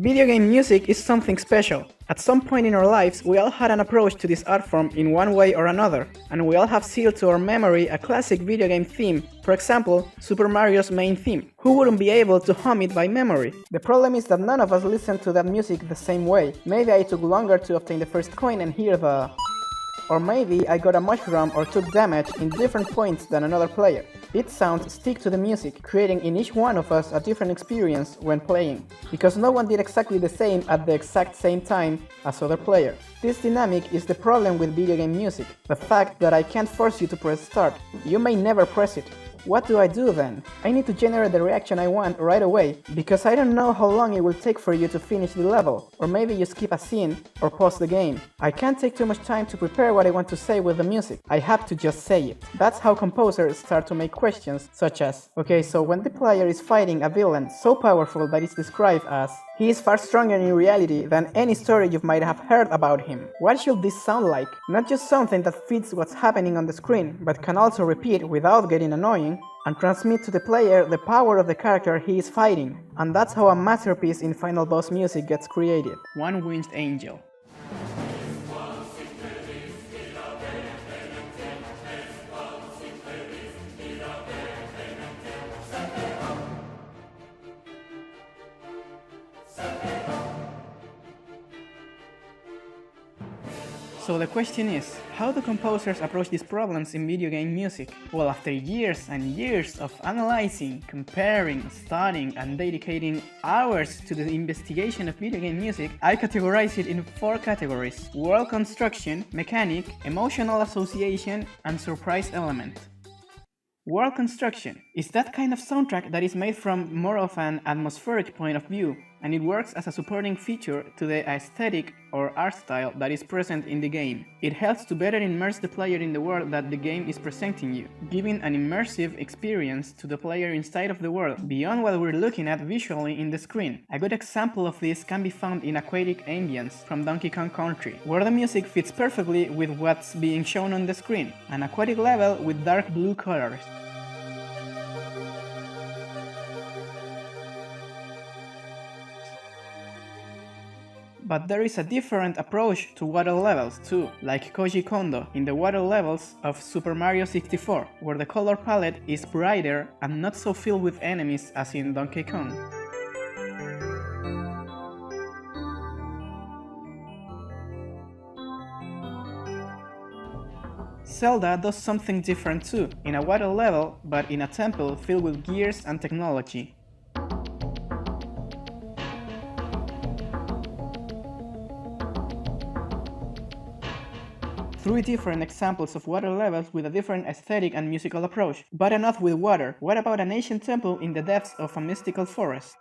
Video game music is something special. At some point in our lives, we all had an approach to this art form in one way or another, and we all have sealed to our memory a classic video game theme, for example, Super Mario's main theme. Who wouldn't be able to hum it by memory? The problem is that none of us listen to that music the same way. Maybe I took longer to obtain the first coin and hear the... Or maybe I got a mushroom or took damage in different points than another player. Its sounds stick to the music, creating in each one of us a different experience when playing, because no one did exactly the same at the exact same time as other players. This dynamic is the problem with video game music, the fact that I can't force you to press start. You may never press it. What do I do then? I need to generate the reaction I want right away, because I don't know how long it will take for you to finish the level, or maybe you skip a scene or pause the game. I can't take too much time to prepare what I want to say with the music. I have to just say it. That's how composers start to make questions such as, okay, so when the player is fighting a villain so powerful that it's described as, he is far stronger in reality than any story you might have heard about him. What should this sound like? Not just something that fits what's happening on the screen, but can also repeat without getting annoying and transmit to the player the power of the character he is fighting. And that's how a masterpiece in final boss music gets created. One Winged Angel. So the question is, how do composers approach these problems in video game music? Well, after years and years of analyzing, comparing, studying and dedicating hours to the investigation of video game music, I categorize it in 4 categories: world construction, mechanic, emotional association, and surprise element. World construction is that kind of soundtrack that is made from more of an atmospheric point of view, and it works as a supporting feature to the aesthetic or art style that is present in the game. It helps to better immerse the player in the world that the game is presenting you, giving an immersive experience to the player inside of the world, beyond what we're looking at visually in the screen. A good example of this can be found in Aquatic Ambience from Donkey Kong Country, where the music fits perfectly with what's being shown on the screen, an aquatic level with dark blue colors. But there is a different approach to water levels too, like Koji Kondo in the water levels of Super Mario 64, where the color palette is brighter and not so filled with enemies as in Donkey Kong. Zelda does something different too, in a water level, but in a temple filled with gears and technology. 3 different examples of water levels with a different aesthetic and musical approach. But enough with water, what about an ancient temple in the depths of a mystical forest?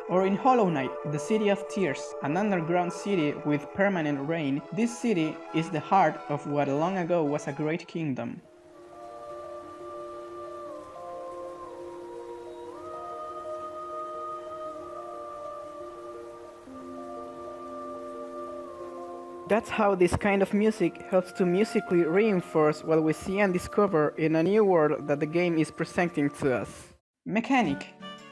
Or in Hollow Knight, the City of Tears, an underground city with permanent rain. This city is the heart of what long ago was a great kingdom. That's how this kind of music helps to musically reinforce what we see and discover in a new world that the game is presenting to us. Mechanic.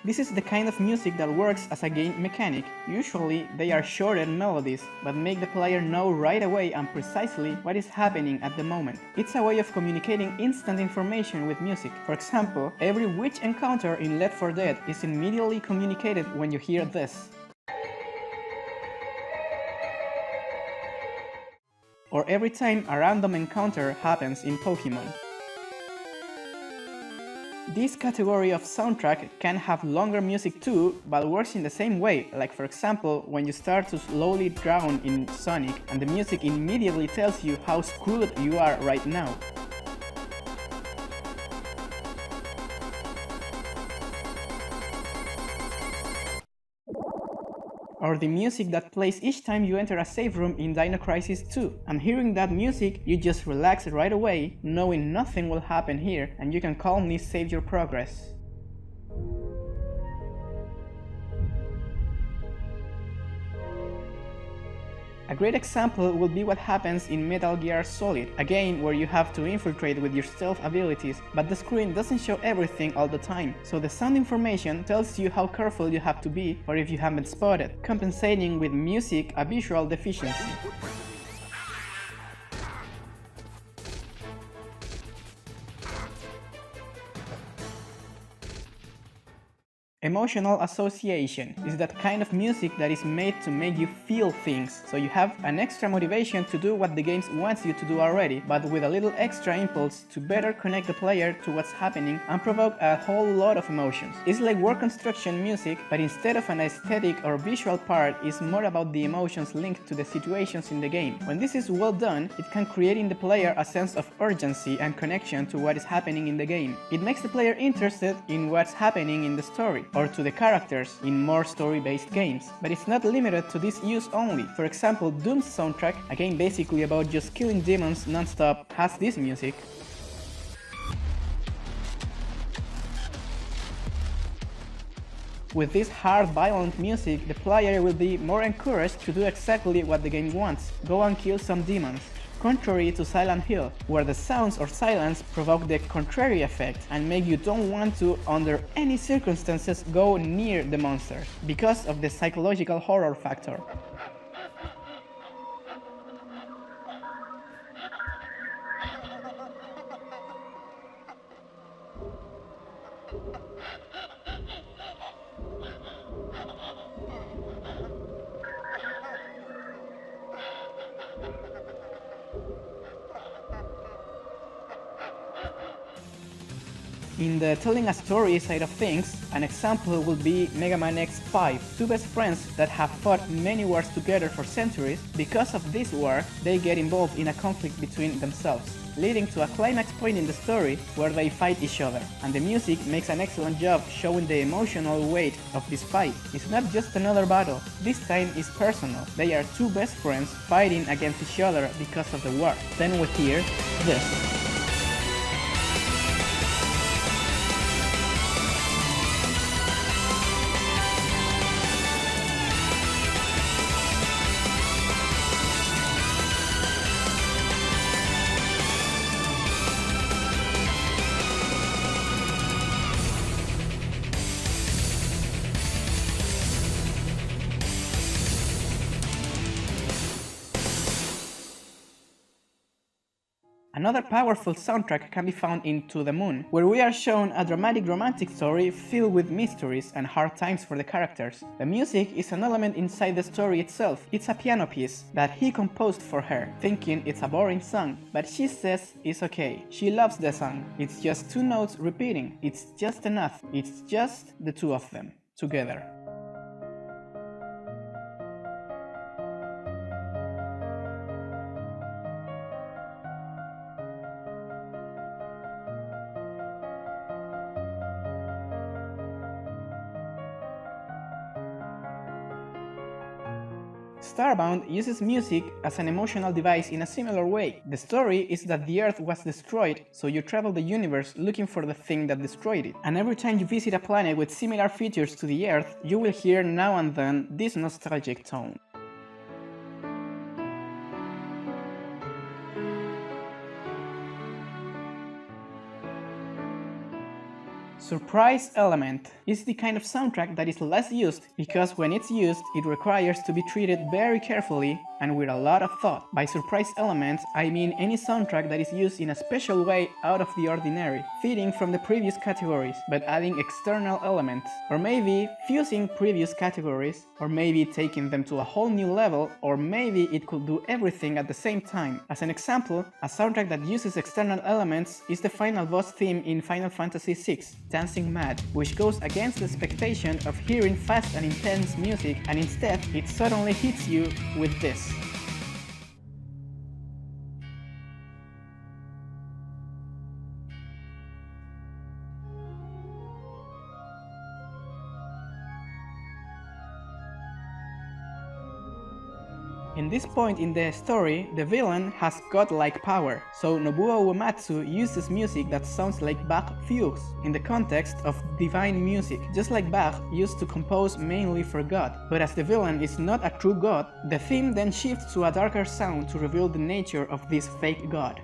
This is the kind of music that works as a game mechanic. Usually they are shorter melodies, but make the player know right away and precisely what is happening at the moment. It's a way of communicating instant information with music. For example, every witch encounter in Left 4 Dead is immediately communicated when you hear this. Or every time a random encounter happens in Pokemon. This category of soundtrack can have longer music too, but works in the same way, like for example when you start to slowly drown in Sonic and the music immediately tells you how screwed you are right now. Or the music that plays each time you enter a save room in Dino Crisis 2. And hearing that music, you just relax right away, knowing nothing will happen here, and you can calmly save your progress. A great example would be what happens in Metal Gear Solid, a game where you have to infiltrate with your stealth abilities, but the screen doesn't show everything all the time, so the sound information tells you how careful you have to be or if you haven't spotted, compensating with music a visual deficiency. Emotional association is that kind of music that is made to make you feel things, so you have an extra motivation to do what the game wants you to do already, but with a little extra impulse to better connect the player to what's happening and provoke a whole lot of emotions. It's like word construction music, but instead of an aesthetic or visual part, it's more about the emotions linked to the situations in the game. When this is well done, it can create in the player a sense of urgency and connection to what is happening in the game. It makes the player interested in what's happening in the story, or to the characters in more story-based games. But it's not limited to this use only. For example, Doom's soundtrack, a game basically about just killing demons non-stop, has this music. With this hard, violent music, the player will be more encouraged to do exactly what the game wants, go and kill some demons. Contrary to Silent Hill, where the sounds or silence provoke the contrary effect and make you don't want to, under any circumstances, go near the monsters, because of the psychological horror factor. In the telling a story side of things, an example would be Mega Man X5, two best friends that have fought many wars together for centuries. Because of this war, they get involved in a conflict between themselves, leading to a climax point in the story where they fight each other, and the music makes an excellent job showing the emotional weight of this fight. It's not just another battle, this time is personal. They are two best friends fighting against each other because of the war. Then we hear this. Another powerful soundtrack can be found in To the Moon, where we are shown a dramatic romantic story filled with mysteries and hard times for the characters. The music is an element inside the story itself. It's a piano piece that he composed for her, thinking it's a boring song, but she says it's okay. She loves the song. It's just two notes repeating. It's just enough. It's just the two of them, together. Starbound uses music as an emotional device in a similar way. The story is that the Earth was destroyed, so you travel the universe looking for the thing that destroyed it. And every time you visit a planet with similar features to the Earth, you will hear now and then this nostalgic tone. Surprise element is the kind of soundtrack that is less used because when it's used, it requires to be treated very carefully and with a lot of thought. By surprise elements, I mean any soundtrack that is used in a special way out of the ordinary, fitting from the previous categories, but adding external elements, or maybe fusing previous categories, or maybe taking them to a whole new level, or maybe it could do everything at the same time. As an example, a soundtrack that uses external elements is the final boss theme in Final Fantasy VI, Dancing Mad, which goes against the expectation of hearing fast and intense music, and instead it suddenly hits you with this. In this point in the story, the villain has godlike power, so Nobuo Uematsu uses music that sounds like Bach fugues in the context of divine music, just like Bach used to compose mainly for God. But as the villain is not a true god, the theme then shifts to a darker sound to reveal the nature of this fake god.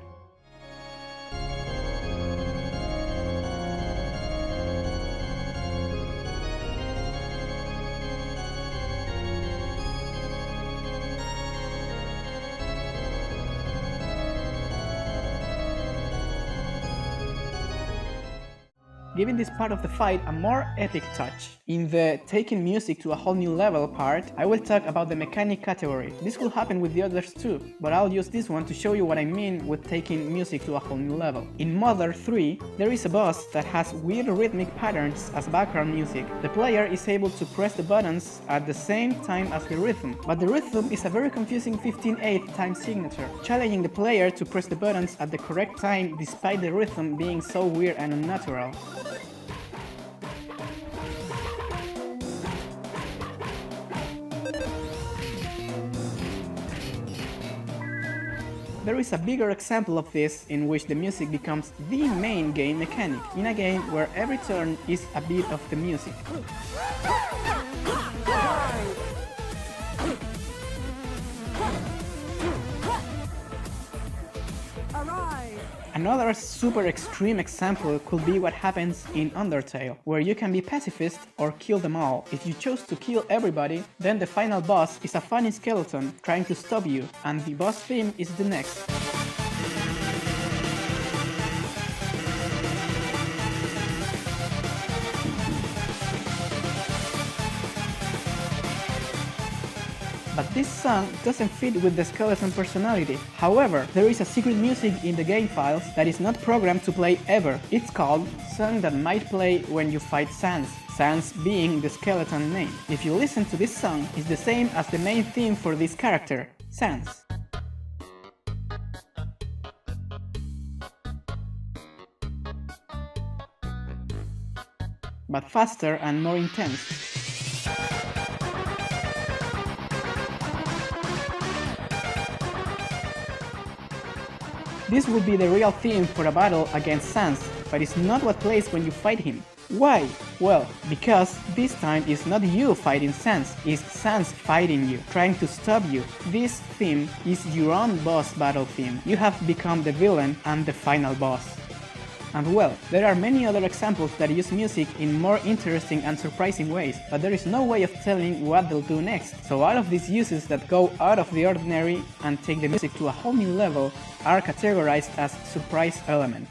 Giving this part of the fight a more epic touch. In the taking music to a whole new level part, I will talk about the mechanic category. This will happen with the others too, but I'll use this one to show you what I mean with taking music to a whole new level. In Mother 3, there is a boss that has weird rhythmic patterns as background music. The player is able to press the buttons at the same time as the rhythm, but the rhythm is a very confusing 15/8 time signature, challenging the player to press the buttons at the correct time despite the rhythm being so weird and unnatural. There is a bigger example of this in which the music becomes the main game mechanic, in a game where every turn is a bit of the music. Another super extreme example could be what happens in Undertale, where you can be pacifist or kill them all. If you choose to kill everybody, then the final boss is a funny skeleton trying to stop you, and the boss theme is the next. But this song doesn't fit with the skeleton personality. However, there is a secret music in the game files that is not programmed to play ever. It's called Song That Might Play When You Fight Sans. Sans being the skeleton name. If you listen to this song, it's the same as the main theme for this character, Sans. But faster and more intense. This would be the real theme for a battle against Sans, but it's not what plays when you fight him. Why? Well, because this time it's not you fighting Sans, it's Sans fighting you, trying to stop you. This theme is your own boss battle theme. You have become the villain and the final boss. And well, there are many other examples that use music in more interesting and surprising ways, but there is no way of telling what they'll do next. So all of these uses that go out of the ordinary and take the music to a whole new level are categorized as surprise element.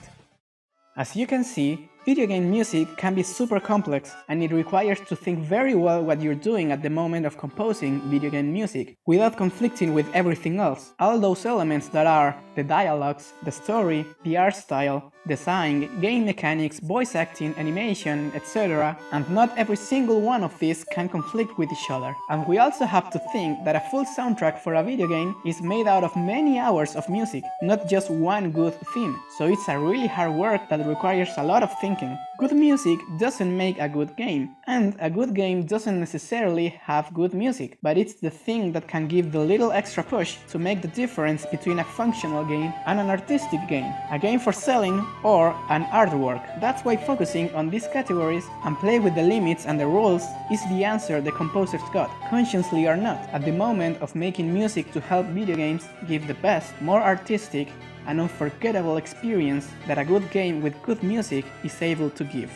As you can see, video game music can be super complex, and it requires to think very well what you're doing at the moment of composing video game music, without conflicting with everything else. All those elements that are the dialogues, the story, the art style, design, game mechanics, voice acting, animation, etc. And not every single one of these can conflict with each other. And we also have to think that a full soundtrack for a video game is made out of many hours of music, not just one good theme. So it's a really hard work that requires a lot of thinking. Good music doesn't make a good game, and a good game doesn't necessarily have good music, but it's the thing that can give the little extra push to make the difference between a functional game and an artistic game, a game for selling or an artwork. That's why focusing on these categories and play with the limits and the rules is the answer the composers got, consciously or not, at the moment of making music to help video games give the best, more artistic, an unforgettable experience that a good game with good music is able to give.